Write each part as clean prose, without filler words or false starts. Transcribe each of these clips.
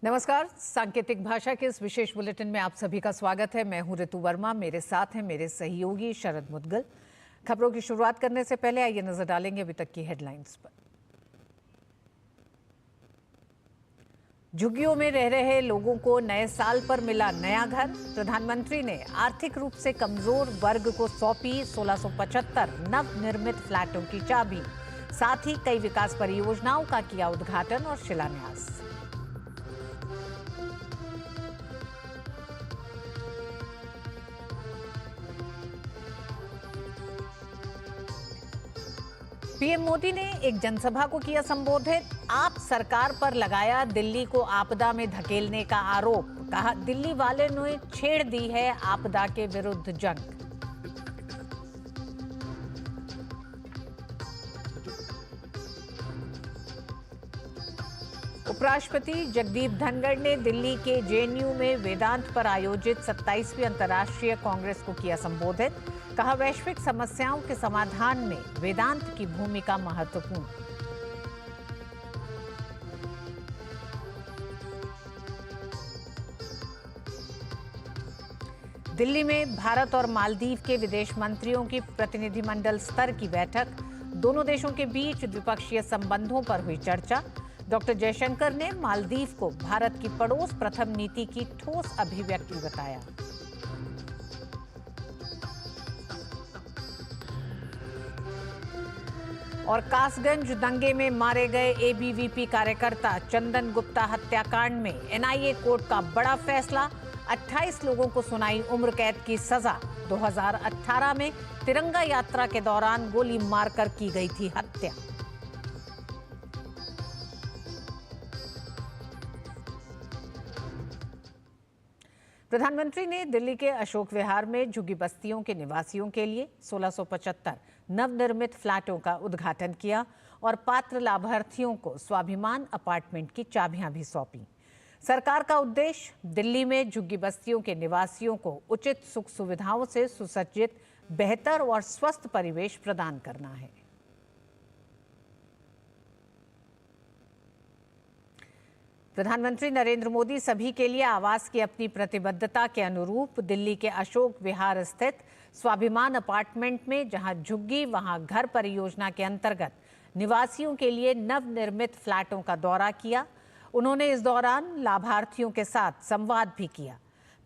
नमस्कार। सांकेतिक भाषा के इस विशेष बुलेटिन में आप सभी का स्वागत है। मैं हूं ऋतु वर्मा, मेरे साथ हैं मेरे सहयोगी शरद मुदगल। खबरों की शुरुआत करने से पहले आइए नजर डालेंगे अभी तक की हेडलाइंस पर। झुग्गियों में रह रहे लोगों को नए साल पर मिला नया घर। प्रधानमंत्री ने आर्थिक रूप से कमजोर वर्ग को सौंपी 1675 नवनिर्मित फ्लैटों की चाबी। साथ ही कई विकास परियोजनाओं का किया उद्घाटन और शिलान्यास। पीएम मोदी ने एक जनसभा को किया संबोधित। आप सरकार पर लगाया दिल्ली को आपदा में धकेलने का आरोप। कहा, दिल्ली वाले ने छेड़ दी है आपदा के विरुद्ध जंग। उपराष्ट्रपति जगदीप धनखड़ ने दिल्ली के जेएनयू में वेदांत पर आयोजित 27वीं अंतर्राष्ट्रीय कांग्रेस को किया संबोधित। कहा, वैश्विक समस्याओं के समाधान में वेदांत की भूमिका महत्वपूर्ण। दिल्ली में भारत और मालदीव के विदेश मंत्रियों की प्रतिनिधिमंडल स्तर की बैठक। दोनों देशों के बीच द्विपक्षीय संबंधों पर हुई चर्चा। डॉक्टर जयशंकर ने मालदीव को भारत की पड़ोस प्रथम नीति की ठोस अभिव्यक्ति बताया। और कासगंज दंगे में मारे गए एबीवीपी कार्यकर्ता चंदन गुप्ता हत्याकांड में एनआईए कोर्ट का बड़ा फैसला। 28 लोगों को सुनाई उम्र कैद की सजा। 2018 में तिरंगा यात्रा के दौरान गोली मारकर की गई थी हत्या। प्रधानमंत्री ने दिल्ली के अशोक विहार में झुग्गी बस्तियों के निवासियों के लिए 1675 नवनिर्मित फ्लैटों का उद्घाटन किया और पात्र लाभार्थियों को स्वाभिमान अपार्टमेंट की चाबियां भी सौंपी। सरकार का उद्देश्य दिल्ली में झुग्गी बस्तियों के निवासियों को उचित सुख सुविधाओं से सुसज्जित, बेहतर और स्वस्थ परिवेश प्रदान करना है। प्रधानमंत्री नरेंद्र मोदी सभी के लिए आवास की अपनी प्रतिबद्धता के अनुरूप दिल्ली के अशोक विहार स्थित स्वाभिमान अपार्टमेंट में जहां झुग्गी वहां घर परियोजना के अंतर्गत निवासियों के लिए नवनिर्मित फ्लैटों का दौरा किया। उन्होंने इस दौरान लाभार्थियों के साथ संवाद भी किया।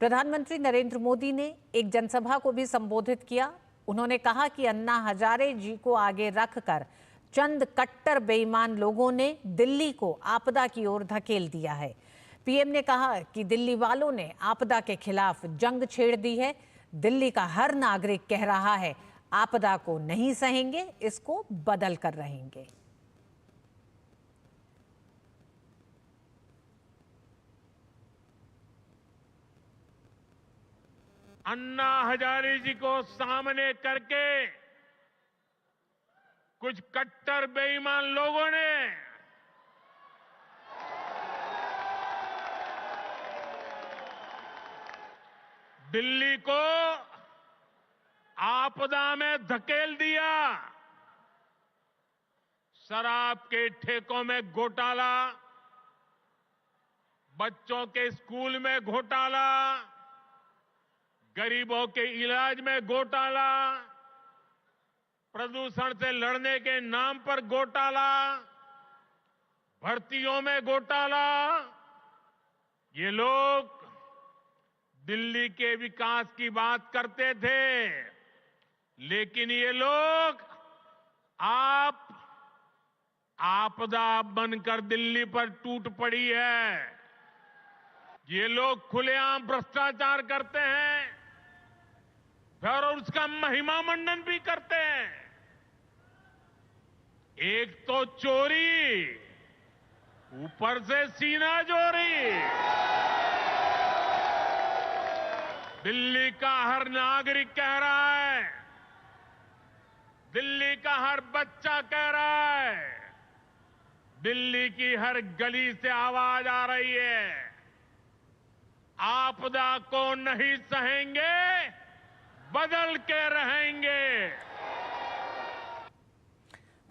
प्रधानमंत्री नरेंद्र मोदी ने एक जनसभा को भी संबोधित किया। उन्होंने कहा कि अन्ना हजारे जी को आगे रखकर चंद कट्टर बेईमान लोगों ने दिल्ली को आपदा की ओर धकेल दिया है। पीएम ने कहा कि दिल्ली वालों ने आपदा के खिलाफ जंग छेड़ दी है। दिल्ली का हर नागरिक कह रहा है, आपदा को नहीं सहेंगे, इसको बदल कर रहेंगे। अन्ना हजारे जी को सामने करके कुछ कट्टर बेईमान लोगों ने दिल्ली को आपदा में धकेल दिया। शराब के ठेकों में घोटाला, बच्चों के स्कूल में घोटाला, गरीबों के इलाज में घोटाला, प्रदूषण से लड़ने के नाम पर घोटाला, भर्तियों में घोटाला। ये लोग दिल्ली के विकास की बात करते थे, लेकिन ये लोग आपदा बनकर दिल्ली पर टूट पड़ी है। ये लोग खुलेआम भ्रष्टाचार करते हैं और उसका महिमा मंडन भी करते हैं। एक तो चोरी, ऊपर से सीना चोरी। दिल्ली का हर नागरिक कह रहा है, दिल्ली का हर बच्चा कह रहा है, दिल्ली की हर गली से आवाज आ रही है, आपदा को नहीं सहेंगे, बदल के रहेंगे।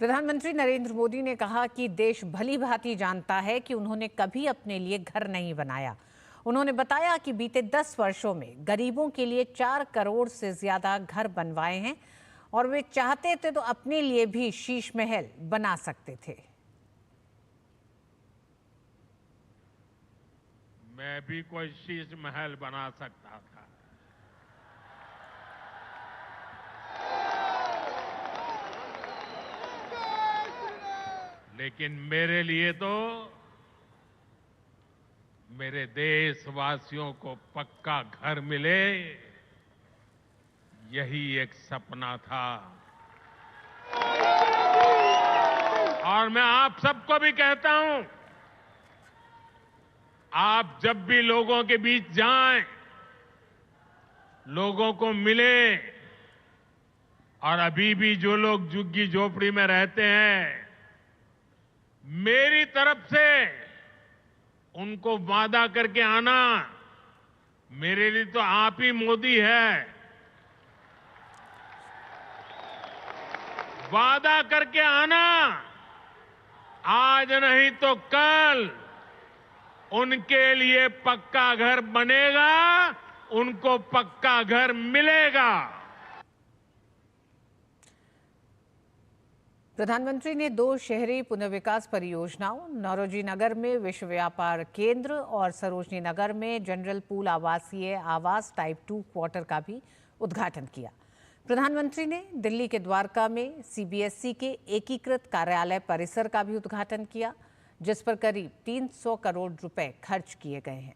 प्रधानमंत्री नरेंद्र मोदी ने कहा कि देश भली भांति जानता है कि उन्होंने कभी अपने लिए घर नहीं बनाया। उन्होंने बताया कि बीते 10 वर्षों में गरीबों के लिए 4 करोड़ से ज्यादा घर बनवाए हैं और वे चाहते थे तो अपने लिए भी शीश महल बना सकते थे। मैं भी कोई शीश महल बना सकता था, लेकिन मेरे लिए तो मेरे देशवासियों को पक्का घर मिले, यही एक सपना था। और मैं आप सबको भी कहता हूं, आप जब भी लोगों के बीच जाएं, लोगों को मिले, और अभी भी जो लोग झुग्गी झोपड़ी में रहते हैं, मेरी तरफ से उनको वादा करके आना, मेरे लिए तो आप ही मोदी है। वादा करके आना, आज नहीं तो कल उनके लिए पक्का घर बनेगा, उनको पक्का घर मिलेगा। प्रधानमंत्री ने 2 शहरी पुनर्विकास परियोजनाओं नौरोजी नगर में विश्व व्यापार केंद्र और सरोजनी नगर में जनरल पूल आवासीय आवास टाइप 2 क्वार्टर का भी उद्घाटन किया। प्रधानमंत्री ने दिल्ली के द्वारका में सीबीएसई के एकीकृत कार्यालय परिसर का भी उद्घाटन किया, जिस पर करीब 300 करोड़ रुपए खर्च किए गए हैं।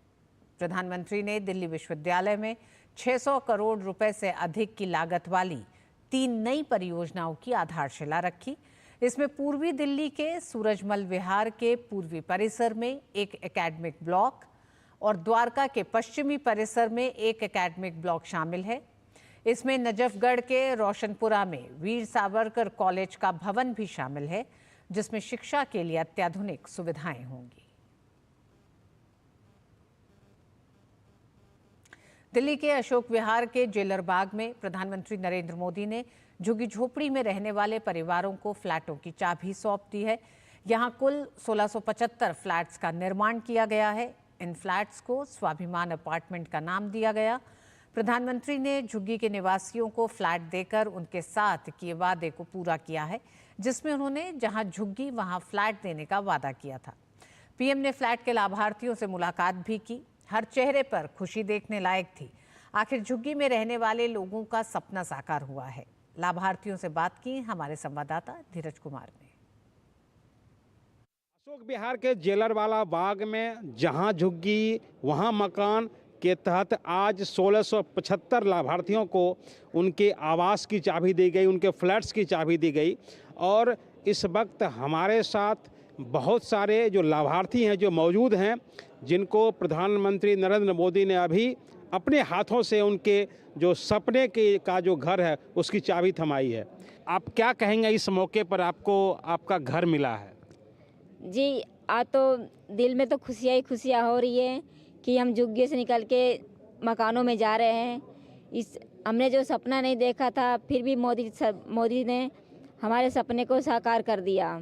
प्रधानमंत्री ने दिल्ली विश्वविद्यालय में 600 करोड़ रुपए से अधिक की लागत वाली 3 नई परियोजनाओं की आधारशिला रखी। इसमें पूर्वी दिल्ली के सूरजमल विहार के पूर्वी परिसर में एक एकेडमिक ब्लॉक और द्वारका के पश्चिमी परिसर में एक एकेडमिक ब्लॉक शामिल है। इसमें नजफगढ़ के रोशनपुरा में वीर सावरकर कॉलेज का भवन भी शामिल है, जिसमें शिक्षा के लिए अत्याधुनिक सुविधाएं होंगी। दिल्ली के अशोक विहार के जेलर बाग में प्रधानमंत्री नरेंद्र मोदी ने झुग्गी झोपड़ी में रहने वाले परिवारों को फ्लैटों की चाबी सौंप दी है। यहां कुल 1675 फ्लैट्स का निर्माण किया गया है। इन फ्लैट्स को स्वाभिमान अपार्टमेंट का नाम दिया गया। प्रधानमंत्री ने झुग्गी के निवासियों को फ्लैट देकर उनके साथ किए वादे को पूरा किया है, जिसमें उन्होंने जहां झुग्गी वहां फ्लैट देने का वादा किया था। पीएम ने फ्लैट के लाभार्थियों से मुलाकात भी की। हर चेहरे पर खुशी देखने लायक थी। आखिर झुग्गी में रहने वाले लोगों का सपना साकार हुआ है। लाभार्थियों से बात की हमारे संवाददाता धीरज कुमार ने। अशोक विहार के जेलरवाला बाग में जहां झुग्गी वहां मकान के तहत आज 1675 लाभार्थियों को उनके आवास की चाबी दी गई, उनके फ्लैट्स की चाबी दी गई। और इस वक्त हमारे साथ बहुत सारे जो लाभार्थी हैं जो मौजूद हैं, जिनको प्रधानमंत्री नरेंद्र मोदी ने अभी अपने हाथों से उनके जो सपने का जो घर है उसकी चाबी थमाई है। आप क्या कहेंगे इस मौके पर आपको आपका घर मिला है? जी, आज तो दिल में तो खुशियाँ ही खुशियाँ हो रही है कि हम झुग्गी से निकल के मकानों में जा रहे हैं। इस हमने जो सपना नहीं देखा था, फिर भी मोदी ने हमारे सपने को साकार कर दिया।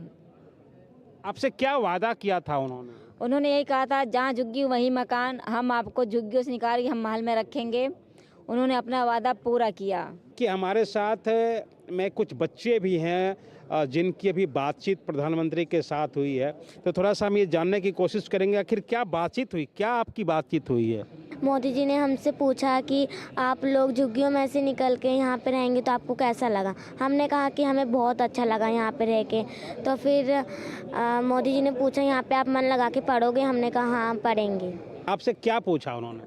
आपसे क्या वादा किया था उन्होंने? उन्होंने यही कहा था, जहाँ झुग्गी वहीं मकान, हम आपको झुग्गियों से निकाल के हम महल में रखेंगे। उन्होंने अपना वादा पूरा किया। कि हमारे साथ में कुछ बच्चे भी हैं जिनकी अभी बातचीत प्रधानमंत्री के साथ हुई है, तो थोड़ा सा हम ये जानने की कोशिश करेंगे आखिर क्या बातचीत हुई, क्या आपकी बातचीत हुई है? मोदी जी ने हमसे पूछा कि आप लोग झुग्गियों में से निकल के यहाँ पे रहेंगे तो आपको कैसा लगा। हमने कहा कि हमें बहुत अच्छा लगा यहाँ पे रह के। तो फिर मोदी जी ने पूछा, यहाँ पे आप मन लगा के पढ़ोगे? हमने कहा हाँ पढ़ेंगे। आपसे क्या पूछा उन्होंने?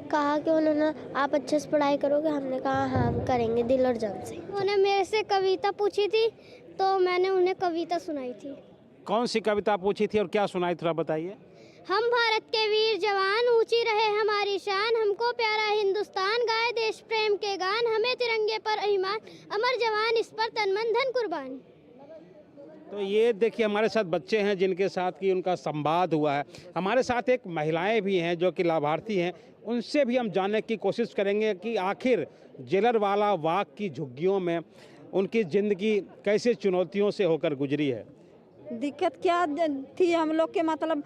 कहा कि उन्होंने आप अच्छे से पढ़ाई करोगे? हमने कहा हाँ हम करेंगे दिल और जान से। उन्होंने मेरे से कविता पूछी थी तो मैंने उन्हें कविता सुनाई थी। कौन सी कविता पूछी थी और क्या सुनाई, थोड़ा बताइए। हम भारत के वीर जवान, ऊंची रहे हमारी शान, हमको प्यारा हिंदुस्तान, गाए देश प्रेम के गान, हमें तिरंगे पर ईमान, अमर जवान इस पर तन मन धन कुर्बान। तो ये देखिए हमारे साथ बच्चे हैं जिनके साथ की उनका संवाद हुआ है। हमारे साथ एक महिलाएं भी हैं जो कि लाभार्थी हैं, उनसे भी हम जानने की कोशिश करेंगे कि आखिर जेलरवाला बाग की झुग्गियों में उनकी ज़िंदगी कैसे चुनौतियों से होकर गुजरी है। दिक्कत क्या थी, हम लोग के मतलब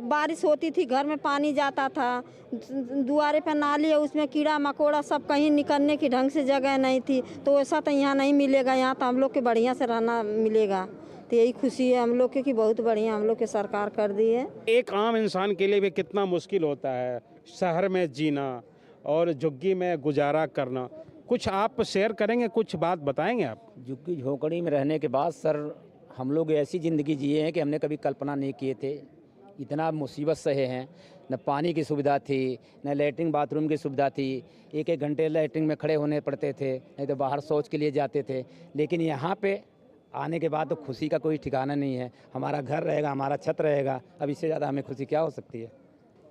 बारिश होती थी, घर में पानी जाता था, दुआरे पे नाली है, उसमें कीड़ा मकोड़ा सब, कहीं निकलने की ढंग से जगह नहीं थी। तो ऐसा तो यहाँ नहीं मिलेगा, यहाँ तो हम लोग के बढ़िया से रहना मिलेगा। तो यही खुशी है हम लोग के कि बहुत बढ़िया हम लोग के सरकार कर दी है। एक आम इंसान के लिए भी कितना मुश्किल होता है शहर में जीना और झुग्गी में गुजारा करना। कुछ आप शेयर करेंगे, कुछ बात बताएंगे आप? झुग्गी झोंपड़ी में रहने के बाद सर हम लोग ऐसी ज़िंदगी जिए हैं कि हमने कभी कल्पना नहीं किए थे। इतना मुसीबत सहे हैं, न पानी की सुविधा थी, न लैट्रिन बाथरूम की सुविधा थी। एक एक घंटे लैट्रिन में खड़े होने पड़ते थे, नहीं तो बाहर शौच के लिए जाते थे। लेकिन यहाँ पे आने के बाद तो खुशी का कोई ठिकाना नहीं है। हमारा घर रहेगा, हमारा छत रहेगा, अब इससे ज़्यादा हमें खुशी क्या हो सकती है।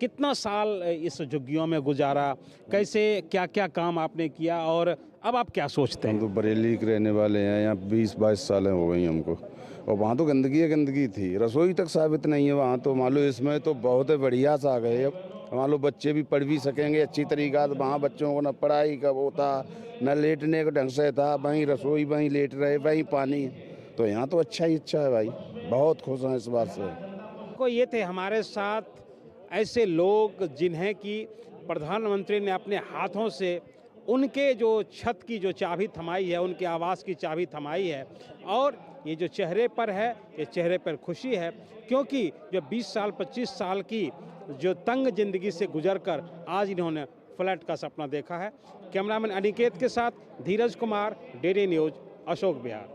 कितना साल इस झुग्गियों में गुजारा, कैसे क्या क्या काम आपने किया और अब आप क्या सोचते हैं? हम तो बरेली के रहने वाले हैं, यहाँ 20-22 सालें हो गई हमको। और वहाँ तो गंदगी थी, रसोई तक साबित नहीं है वहाँ तो। मान लो इसमें तो बहुत बढ़िया सा आ गए। अब मान लो बच्चे भी पढ़ भी सकेंगे अच्छी तरीका से। वहाँ बच्चों को न पढ़ाई का वो था, न लेटने का ढंग से था, वहीं रसोई, वहीं लेट रहे, वहीं पानी। तो यहाँ तो अच्छा ही अच्छा है भाई, बहुत खुश हैं इस बात से। को ये थे हमारे साथ ऐसे लोग जिन्हें कि प्रधानमंत्री ने अपने हाथों से उनके जो छत की जो चाबी थमाई है, उनके आवास की चाबी थमाई है। और ये जो चेहरे पर है, ये चेहरे पर खुशी है, क्योंकि जो 20 साल 25 साल की जो तंग जिंदगी से गुजरकर आज इन्होंने फ्लैट का सपना देखा है। कैमरामैन अनिकेत के साथ धीरज कुमार, डेली न्यूज, अशोक विहार।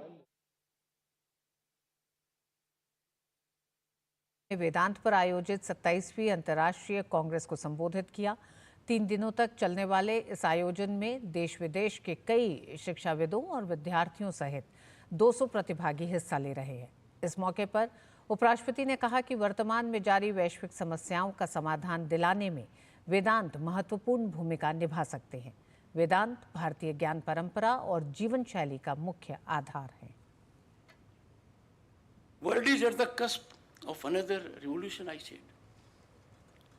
वेदांत पर आयोजित 27वीं अंतर्राष्ट्रीय कांग्रेस को संबोधित किया। 3 दिनों तक चलने वाले इस आयोजन में देश विदेश के कई शिक्षाविदों और विद्यार्थियों सहित 200 प्रतिभागी हिस्सा ले रहे हैं। इस मौके पर उपराष्ट्रपति ने कहा कि वर्तमान में जारी वैश्विक समस्याओं का समाधान दिलाने में वेदांत महत्वपूर्ण भूमिका निभा सकते हैं। वेदांत भारतीय ज्ञान परंपरा और जीवन शैली का मुख्य आधार है। World is at the cusp of another revolution, I said.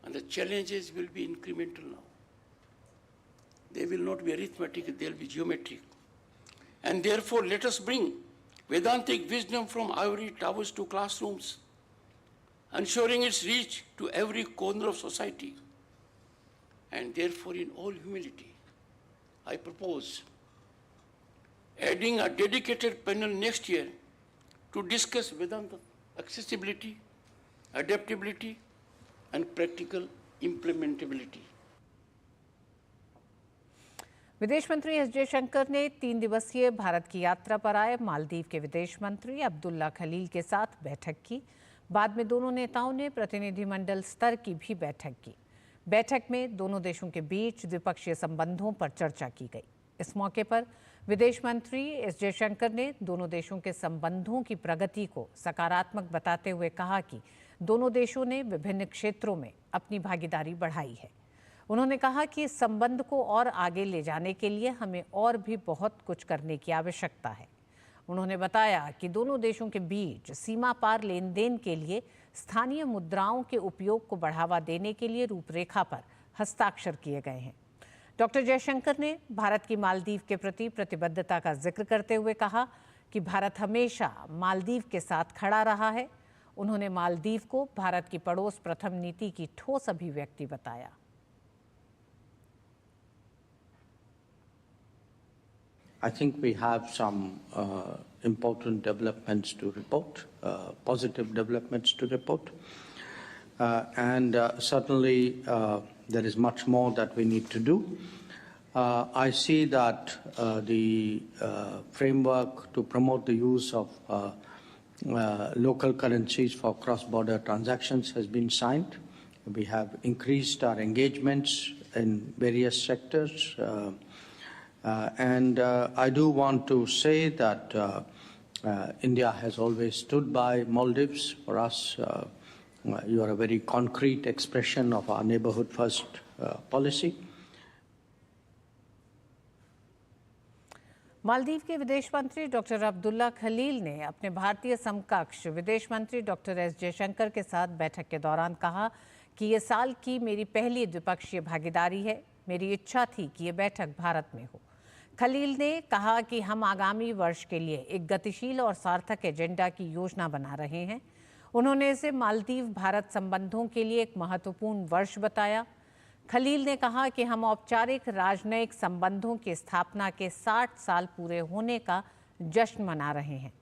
And the challenges will be incremental now. They will not be arithmetic, they'll be geometric. And therefore, let us bring Vedantic wisdom from ivory towers to classrooms, ensuring its reach to every corner of society. And therefore, in all humility, I propose adding a dedicated panel next year to discuss Vedanta accessibility, adaptability, and practical implementability. विदेश मंत्री S Jaishankar ने 3 दिवसीय भारत की यात्रा पर आए मालदीव के विदेश मंत्री अब्दुल्ला खलील के साथ बैठक की। बाद में दोनों नेताओं ने प्रतिनिधिमंडल स्तर की भी बैठक की। बैठक में दोनों देशों के बीच द्विपक्षीय संबंधों पर चर्चा की गई। इस मौके पर विदेश मंत्री एस जयशंकर ने दोनों देशों के संबंधों की प्रगति को सकारात्मक बताते हुए कहा कि दोनों देशों ने विभिन्न क्षेत्रों में अपनी भागीदारी बढ़ाई है। उन्होंने कहा कि इस संबंध को और आगे ले जाने के लिए हमें और भी बहुत कुछ करने की आवश्यकता है। उन्होंने बताया कि दोनों देशों के बीच सीमा पार लेन देन के लिए स्थानीय मुद्राओं के उपयोग को बढ़ावा देने के लिए रूपरेखा पर हस्ताक्षर किए गए हैं। डॉक्टर जयशंकर ने भारत की मालदीव के प्रति प्रतिबद्धता का जिक्र करते हुए कहा कि भारत हमेशा मालदीव के साथ खड़ा रहा है। उन्होंने मालदीव को भारत की पड़ोस प्रथम नीति की ठोस अभिव्यक्ति बताया। I think we have some important developments to report, positive developments to report. And certainly there is much more that we need to do. I see that the framework to promote the use of local currencies for cross-border transactions has been signed. We have increased our engagements in various sectors. And I do want to say that India has always stood by Maldives. For us, you are a very concrete expression of our neighborhood first policy. Maldives के विदेश मंत्री doctor Abdullah Khalil ने अपने भारतीय समकक्ष विदेश मंत्री doctor S Jaishankar के साथ बैठक के दौरान कहा कि ये साल की मेरी पहली द्विपक्षीय भागीदारी है। मेरी इच्छा थी कि ये बैठक भारत में हो। खलील ने कहा कि हम आगामी वर्ष के लिए एक गतिशील और सार्थक एजेंडा की योजना बना रहे हैं। उन्होंने इसे मालदीव भारत संबंधों के लिए एक महत्वपूर्ण वर्ष बताया। खलील ने कहा कि हम औपचारिक राजनयिक संबंधों की स्थापना के 60 साल पूरे होने का जश्न मना रहे हैं।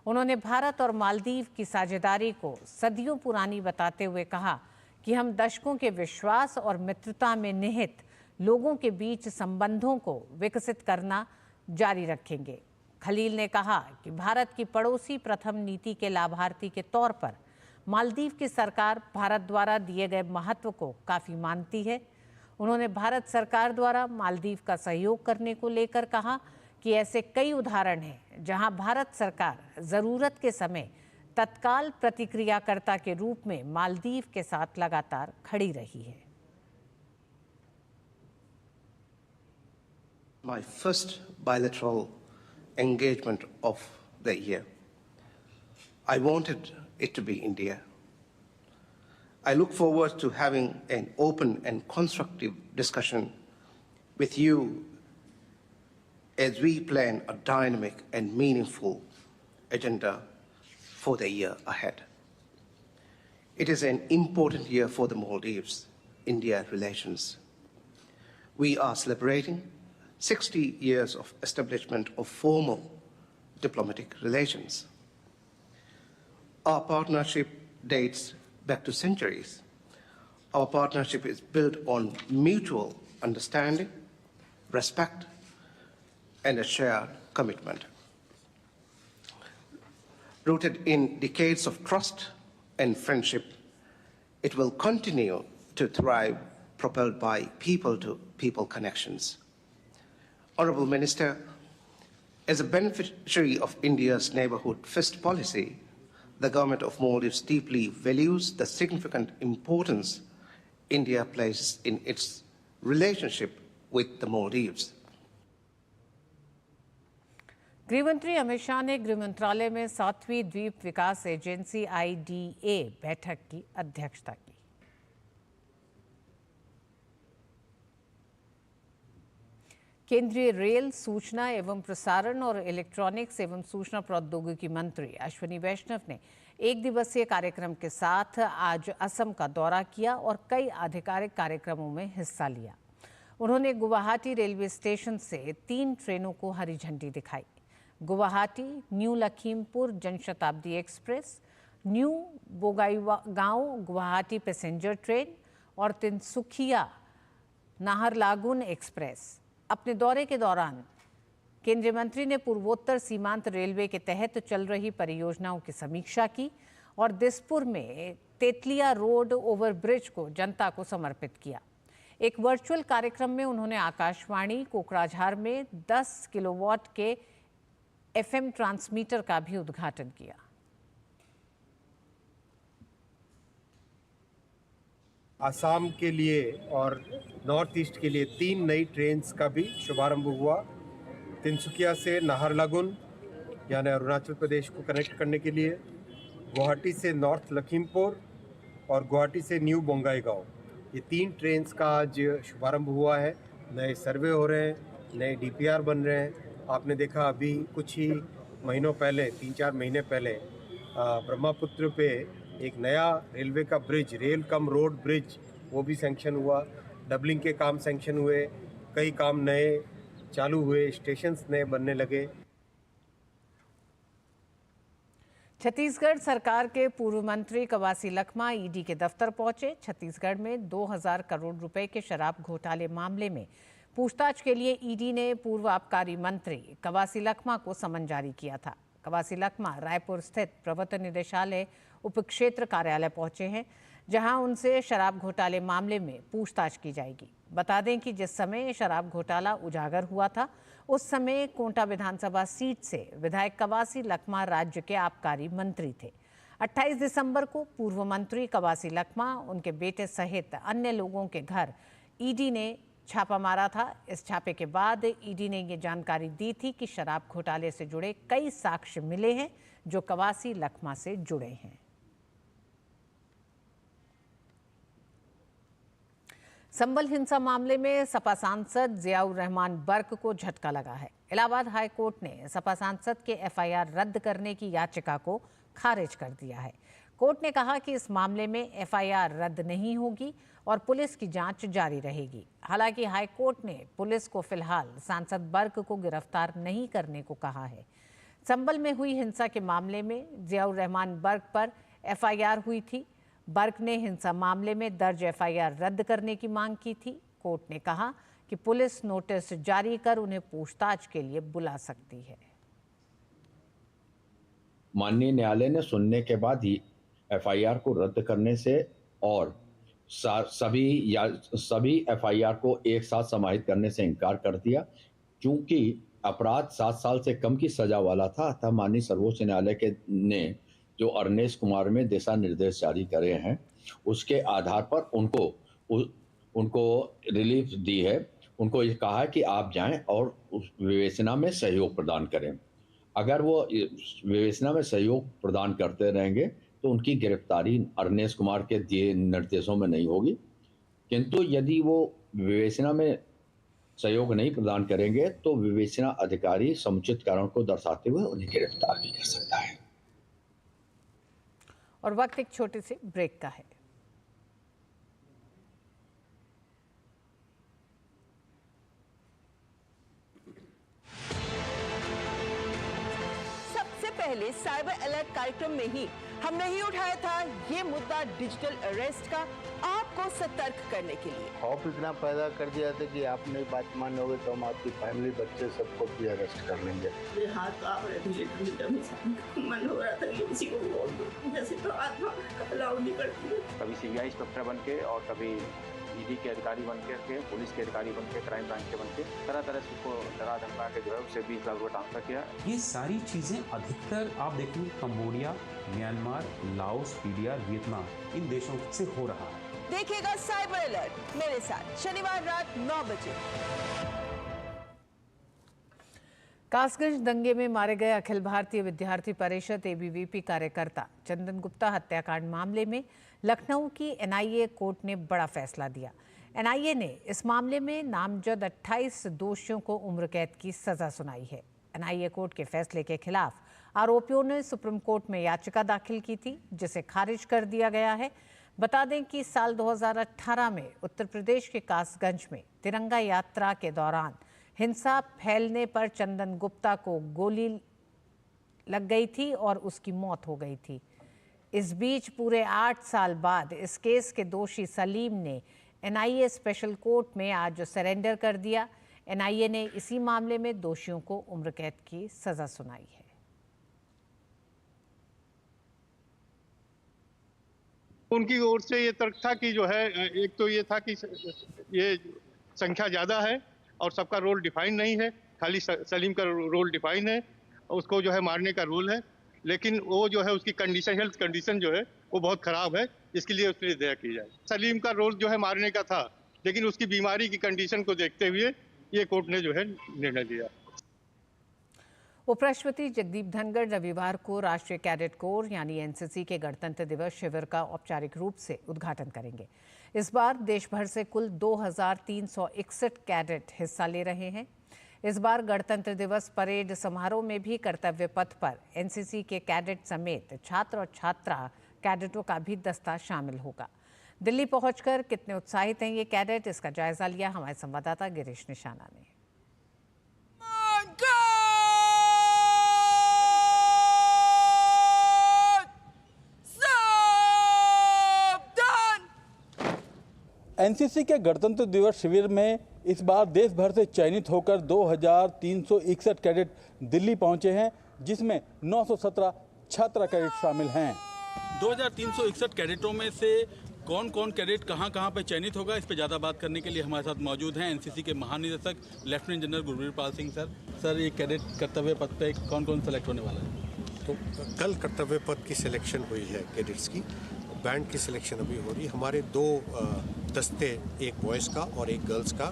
उन्होंने भारत और मालदीव की साझेदारी को सदियों पुरानी बताते हुए कहा कि हम दशकों के विश्वास और मित्रता में निहित लोगों के बीच संबंधों को विकसित करना जारी रखेंगे। खलील ने कहा कि भारत की पड़ोसी प्रथम नीति के लाभार्थी के तौर पर मालदीव की सरकार भारत द्वारा दिए गए महत्व को काफ़ी मानती है। उन्होंने भारत सरकार द्वारा मालदीव का सहयोग करने को लेकर कहा कि ऐसे कई उदाहरण हैं जहां भारत सरकार ज़रूरत के समय तत्काल प्रतिक्रियाकर्ता के रूप में मालदीव के साथ लगातार खड़ी रही है। My first bilateral engagement of the year. I wanted it to be India. I look forward to having an open and constructive discussion with you as we plan a dynamic and meaningful agenda for the year ahead. It is an important year for the Maldives-India relations. We are celebrating 60 years of establishment of formal diplomatic relations. Our partnership dates back to centuries. Our partnership is built on mutual understanding, respect, and a shared commitment. Rooted in decades of trust and friendship, it will continue to thrive, propelled by people-to-people connections. Honourable Minister, as a beneficiary of India's Neighbourhood First policy, the Government of Maldives deeply values the significant importance India places in its relationship with the Maldives. गृह मंत्री अमित शाह ने गृह मंत्रालय में 7वीं द्वीप विकास agency IDA बैठक की अध्यक्षता की। केंद्रीय रेल, सूचना एवं प्रसारण और इलेक्ट्रॉनिक्स एवं सूचना प्रौद्योगिकी मंत्री अश्विनी वैष्णव ने एक दिवसीय कार्यक्रम के साथ आज असम का दौरा किया और कई आधिकारिक कार्यक्रमों में हिस्सा लिया। उन्होंने गुवाहाटी रेलवे स्टेशन से 3 ट्रेनों को हरी झंडी दिखाई। Guwahati new Lakhimpur Janshatabdi express, new Bongaigaon Guwahati passenger train और तिनसुकिया नाहरलागुन एक्सप्रेस। अपने दौरे के दौरान केंद्रीय मंत्री ने पूर्वोत्तर सीमांत रेलवे के तहत चल रही परियोजनाओं की समीक्षा की और दिसपुर में तेतलिया रोड ओवरब्रिज को जनता को समर्पित किया। एक वर्चुअल कार्यक्रम में उन्होंने आकाशवाणी कोकराझार में 10 किलोवाट के FM ट्रांसमीटर का भी उद्घाटन किया। आसाम के लिए और नॉर्थ ईस्ट के लिए 3 नई ट्रेन्स का भी शुभारंभ हुआ। तिनसुकिया से नाहरलागुन यानी अरुणाचल प्रदेश को कनेक्ट करने के लिए, गुवाहाटी से नॉर्थ लखीमपुर और गुवाहाटी से न्यू बोंगाईगांव, ये 3 ट्रेन्स का आज शुभारंभ हुआ है। नए सर्वे हो रहे हैं, नए DPR बन रहे हैं। आपने देखा अभी कुछ ही महीनों पहले, 3-4 महीने पहले ब्रह्मपुत्र पे एक नया रेलवे का bridge, rail cum road bridge, वो भी सैंक्शन हुआ। डबलिंग के काम सैंक्शन हुए, कई काम नए चालू हुए, स्टेशंस नए बनने लगे। छत्तीसगढ़ सरकार के पूर्व मंत्री कवासी लखमा ईडी के दफ्तर पहुंचे। छत्तीसगढ़ में 2000 करोड़ रुपए के शराब घोटाले मामले में पूछताछ के लिए ईडी ने पूर्व आबकारी मंत्री कवासी लखमा को समन जारी किया था। कवासी लखमा रायपुर स्थित प्रवर्तन निदेशालय उपक्षेत्र कार्यालय पहुंचे हैं, जहां उनसे शराब घोटाले मामले में पूछताछ की जाएगी। बता दें कि जिस समय शराब घोटाला उजागर हुआ था, उस समय कोंटा विधानसभा सीट से विधायक कवासी लखमा राज्य के आबकारी मंत्री थे। 28 दिसंबर को पूर्व मंत्री कवासी लखमा, उनके बेटे सहित अन्य लोगों के घर ईडी ने छापा मारा था। इस छापे के बाद ईडी ने ये जानकारी दी थी कि शराब घोटाले से जुड़े कई साक्ष्य मिले हैं जो कवासी लखमा से जुड़े हैं। संबल हिंसा मामले में सपा सांसद जियाउर रहमान बर्क को झटका लगा है। इलाहाबाद हाई कोर्ट ने सपा सांसद के एफआईआर रद्द करने की याचिका को खारिज कर दिया है। कोर्ट ने कहा कि इस मामले में एफआईआर रद्द नहीं होगी और पुलिस की जांच जारी रहेगी। हालांकि हाई कोर्ट ने पुलिस को फिलहाल सांसद बर्क को गिरफ्तार नहीं करने को कहा है। संबल में हुई हिंसा के मामले में जियाउर रहमान बर्क पर एफआईआर हुई थी। बर्क ने हिंसा मामले में दर्ज एफआईआर रद्द करने की मांग की थी। कोर्ट ने कहा कि पुलिस नोटिस जारी कर उन्हें पूछताछ के लिए बुला सकती है। माननीय न्यायालय ने सुनने के बाद ही एफआईआर को रद्द करने से और सभी एफआईआर को एक साथ समाहित करने से इनकार कर दिया, क्योंकि अपराध 7 साल से कम की सजा वाला था। अतः माननीय सर्वोच्च न्यायालय ने जो अरनेश कुमार में दिशा निर्देश जारी करे हैं, उसके आधार पर उनको रिलीफ दी है। उनको ये कहा है कि आप जाएं और उस विवेचना में सहयोग प्रदान करें। अगर वो विवेचना में सहयोग प्रदान करते रहेंगे तो उनकी गिरफ्तारी अरनेश कुमार के दिए निर्देशों में नहीं होगी, किंतु यदि वो विवेचना में सहयोग नहीं प्रदान करेंगे तो विवेचना अधिकारी समुचित कारण को दर्शाते हुए उन्हें गिरफ्तार भी कर सकता है। और वक्त एक छोटे से ब्रेक का है। सबसे पहले साइबर अलर्ट कार्यक्रम में ही हमने ही उठाया था ये मुद्दा डिजिटल अरेस्ट का, आपको सतर्क करने के लिए। खौफ इतना पैदा कर दिया था कि आप नहीं बात मानोगे तो हम आपकी फैमिली, बच्चे सबको भी अरेस्ट कर लेंगे। मेरे हाथ कांप रहे थे, मन हो रहा था कि किसी को बोल दूं, जैसे तो आत्मा अलाउ नहीं करती। कभी सीबीआई इंस्पेक्टर बन के और कभी ईडी के अधिकारी बन के, पुलिस के अधिकारी बन के, क्राइम ब्रांच के बन के, तरह तरह से उसको डरा धमका के जो है उससे 20 लाख रुपये ट्रांसफर किया। ये सारी चीजें अधिकतर आप देखेंगे Cambodia, Myanmar, Laos, PDR, Vietnam, इन देशों से हो रहा है। देखिएगा साइबर अलर्ट मेरे साथ शनिवार रात 9 बजे। कासगंज दंगे में मारे गए अखिल भारतीय विद्यार्थी परिषद ABVP कार्यकर्ता चंदन गुप्ता हत्याकांड मामले में लखनऊ की NIA कोर्ट ने बड़ा फैसला दिया। NIA ने इस मामले में नामजद 28 दोषियों को उम्र कैद की सजा सुनाई है। NIA कोर्ट के फैसले के खिलाफ आरोपियों ने सुप्रीम कोर्ट में याचिका दाखिल की थी, जिसे खारिज कर दिया गया है। बता दें कि साल 2018 में उत्तर प्रदेश के कासगंज में तिरंगा यात्रा के दौरान हिंसा फैलने पर चंदन गुप्ता को गोली लग गई थी और उसकी मौत हो गई थी। इस बीच पूरे 8 साल बाद इस केस के दोषी सलीम ने NIA स्पेशल कोर्ट में आज सरेंडर कर दिया। NIA ने इसी मामले में दोषियों को उम्र कैद की सजा सुनाई है। उनकी ओर से ये तर्क था कि जो है, एक तो ये था कि ये संख्या ज़्यादा है और सबका रोल डिफाइन नहीं है, खाली सलीम का रोल डिफाइन है, उसको जो है मारने का रोल है, लेकिन वो जो है उसकी कंडीशन, हेल्थ कंडीशन जो है वो बहुत ख़राब है, इसके लिए उसने दया की जाए। सलीम का रोल जो है मारने का था, लेकिन उसकी बीमारी की कंडीशन को देखते हुए ये कोर्ट ने जो है निर्णय लिया। उपराष्ट्रपति जगदीप धनखड़ रविवार को राष्ट्रीय कैडेट कोर यानी NCC के गणतंत्र दिवस शिविर का औपचारिक रूप से उद्घाटन करेंगे। इस बार देश भर से कुल 2361 कैडेट हिस्सा ले रहे हैं। इस बार गणतंत्र दिवस परेड समारोह में भी कर्तव्य पथ पर NCC के कैडेट समेत छात्र और छात्रा कैडेटों का भी दस्ता शामिल होगा। दिल्ली पहुंचकर कितने उत्साहित हैं ये कैडेट, इसका जायजा लिया हमारे संवाददाता गिरीश निशाना ने। NCC के गणतंत्र दिवस शिविर में इस बार देश भर से चयनित होकर 2361 कैडेट दिल्ली पहुंचे हैं, जिसमें 917 छात्रा कैडेट शामिल हैं। 2361 कैडेटों में से कौन कौन कैडेट कहां पे चयनित होगा, इस पे ज़्यादा बात करने के लिए हमारे साथ मौजूद हैं NCC के महानिदेशक lieutenant general Gurvir Pal Singh sir. Sir, ये कैडेट कर्तव्य पथ पे कौन कौन सेलेक्ट होने वाला है? तो कल कर्तव्य पथ की सिलेक्शन हुई है कैडेट्स की, बैंड की सिलेक्शन अभी हो रही है। हमारे 2 दस्ते, एक बॉयज़ का और एक गर्ल्स का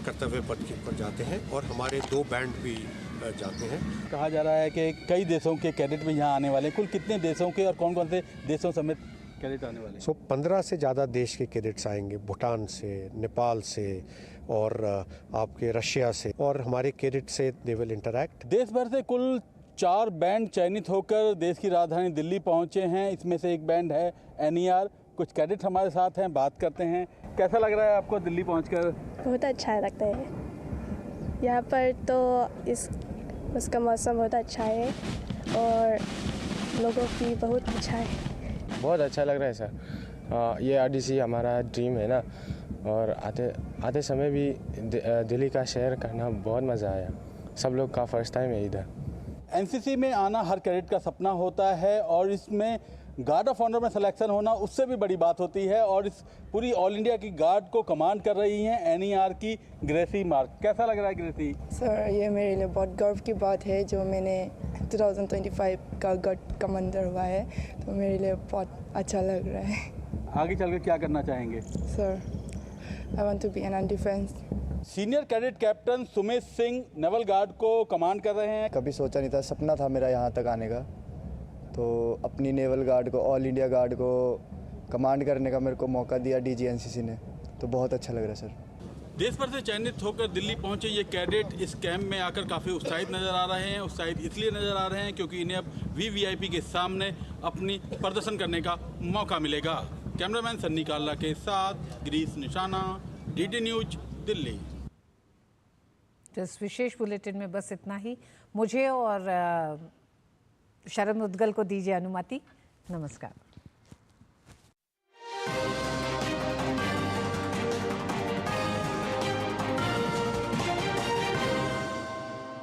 कर्तव्य पथ के ऊपर जाते हैं और हमारे 2 बैंड भी जाते हैं। कहा जा रहा है कि कई देशों के कैडेट भी यहाँ आने वाले हैं। कुल कितने देशों के और कौन कौन से देशों समेत कैडेट आने वाले हैं? 15 से ज़्यादा देश के कैडेट्स आएंगे, भूटान से, नेपाल से और आपके रशिया से, और हमारे कैडेट से दे विल इंटरैक्ट। देश भर से कुल 4 बैंड चयनित होकर देश की राजधानी दिल्ली पहुंचे हैं। इसमें से एक बैंड है NER। कुछ कैडेट हमारे साथ हैं, बात करते हैं। कैसा लग रहा है आपको दिल्ली पहुंचकर? बहुत अच्छा लगता है यहाँ पर, तो उसका मौसम बहुत अच्छा है और लोगों की बहुत अच्छा है। बहुत अच्छा लग रहा है सर। ये RDC हमारा ड्रीम है ना, और आते समय भी दिल्ली का शेयर करना बहुत मज़ा आया। सब लोग का फर्स्ट टाइम है इधर। NCC में आना हर कैडेट का सपना होता है और इसमें गार्ड ऑफ ऑनर में सिलेक्शन होना उससे भी बड़ी बात होती है। और इस पूरी ऑल इंडिया की गार्ड को कमांड कर रही हैं NER की ग्रेसी मार्क। कैसा लग रहा है ग्रेसी? सर ये मेरे लिए बहुत गर्व की बात है जो मैंने 2025 का गार्ड कमांडर हुआ है, तो मेरे लिए बहुत अच्छा लग रहा है। आगे चलकर क्या करना चाहेंगे? Sir I want to be in defence. Senior cadet captain Sumesh Singh naval guard को कमांड कर रहे हैं। कभी सोचा नहीं था, सपना था मेरा यहाँ तक आने का, तो अपनी नेवल गार्ड को, ऑल इंडिया गार्ड को कमांड करने का मेरे को मौका दिया DG NCC ने, तो बहुत अच्छा लग रहा है सर। देश भर से चयनित होकर दिल्ली पहुंचे ये कैडेट इस कैंप में आकर काफ़ी उत्साहित नजर आ रहे हैं। उत्साहित इसलिए नजर आ रहे हैं क्योंकि इन्हें अब VVIP के सामने अपनी प्रदर्शन करने का मौका मिलेगा। कैमरामैन सन्नी काल्ला के साथ गिरीश निशाना, DD न्यूज दिल्ली। इस विशेष बुलेटिन में बस इतना ही। मुझे और शरण मुद्गल को दीजिए अनुमति। नमस्कार।